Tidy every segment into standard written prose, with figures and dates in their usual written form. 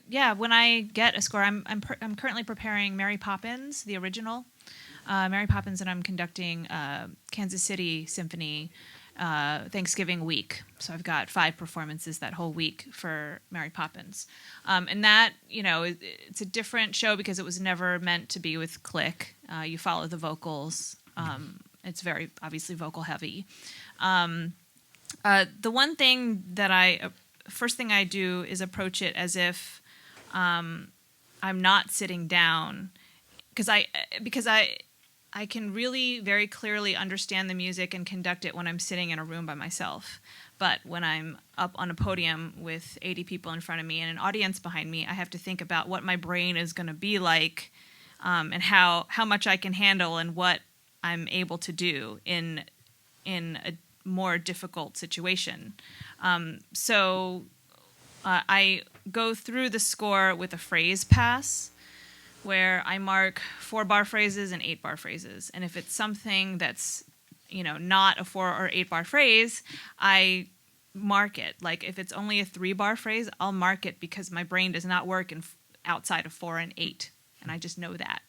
Yeah, when I get a score, I'm currently preparing Mary Poppins, the original. Mary Poppins, and I'm conducting Kansas City Symphony Thanksgiving week. So I've got 5 performances that whole week for Mary Poppins. And that, it's a different show because it was never meant to be with click. You follow the vocals. It's very obviously vocal heavy. The one thing that first thing I do is approach it as if I'm not sitting down because I can really very clearly understand the music and conduct it when I'm sitting in a room by myself. But when I'm up on a podium with 80 people in front of me and an audience behind me, I have to think about what my brain is going to be like and how much I can handle and what I'm able to do in a more difficult situation. So I go through the score with a phrase pass, where I mark 4-bar phrases and 8-bar phrases. And if it's something that's, not a 4 or 8-bar phrase, I mark it. Like if it's only a 3-bar phrase, I'll mark it because my brain does not work outside of 4 and 8. And I just know that.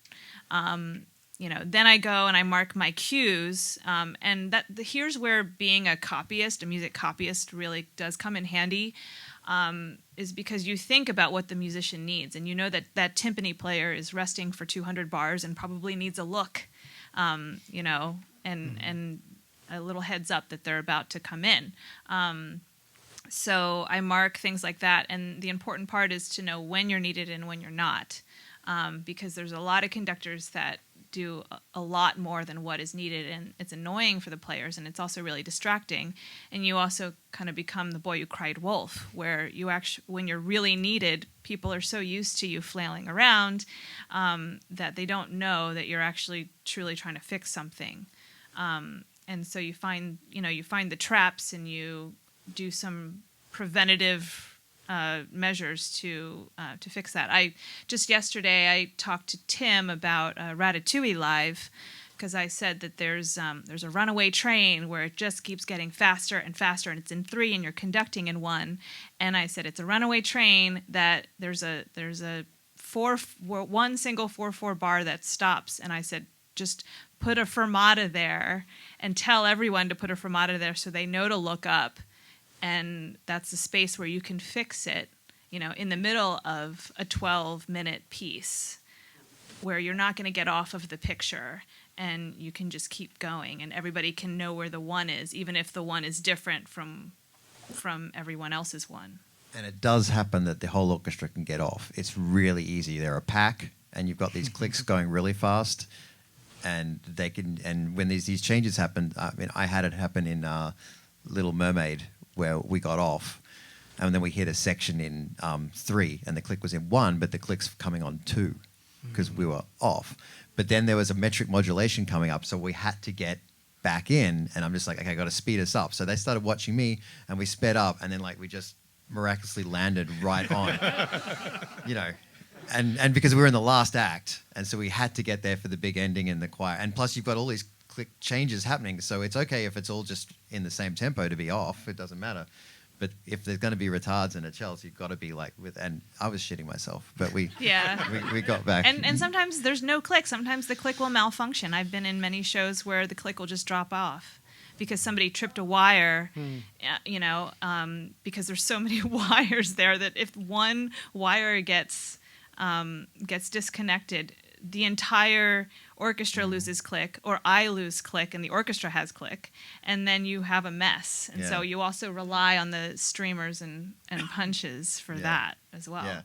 Then I go and I mark my cues. And here's where being a copyist, a music copyist, really does come in handy. Is because you think about what the musician needs, and you know that timpani player is resting for 200 bars and probably needs a look, and a little heads up that they're about to come in. So I mark things like that, and the important part is to know when you're needed and when you're not, because there's a lot of conductors that do a lot more than what is needed, and it's annoying for the players, and it's also really distracting. And you also kind of become the boy who cried wolf, where you actually, when you're really needed, people are so used to you flailing around that they don't know that you're actually truly trying to fix something. And so you find the traps, and you do some preventative measures to fix that. Just yesterday I talked to Tim about Ratatouille Live, because I said that there's a runaway train where it just keeps getting faster and faster, and it's in 3 and you're conducting in 1. And I said it's a runaway train that there's a one single 4/4 bar that stops, and I said just put a fermata there and tell everyone to put a fermata there so they know to look up. And that's the space where you can fix it, in the middle of a 12-minute piece where you're not going to get off of the picture, and you can just keep going, and everybody can know where the 1 is, even if the 1 is different from everyone else's 1. And it does happen that the whole orchestra can get off. It's really easy. They're a pack, and you've got these clicks going really fast, and they can. And when these changes happen, I had it happen in Little Mermaid, where we got off, and then we hit a section in 3, and the click was in 1, but the click's coming on 2 because we were off. But then there was a metric modulation coming up, so we had to get back in, and I'm just like, okay, I got to speed us up. So they started watching me, and we sped up, and then we just miraculously landed right on, and because we were in the last act, and so we had to get there for the big ending in the choir, and plus you've got all these click changes happening, so it's okay if it's all just in the same tempo to be off. It doesn't matter. But if there's going to be retards and a cells, you've got to be and I was shitting myself, but we got back. And sometimes there's no click. Sometimes the click will malfunction. I've been in many shows where the click will just drop off because somebody tripped a wire, because there's so many wires there that if one wire gets disconnected, the entire orchestra loses click, or I lose click, and the orchestra has click, and then you have a mess. And so you also rely on the streamers and punches for that as well. Yeah.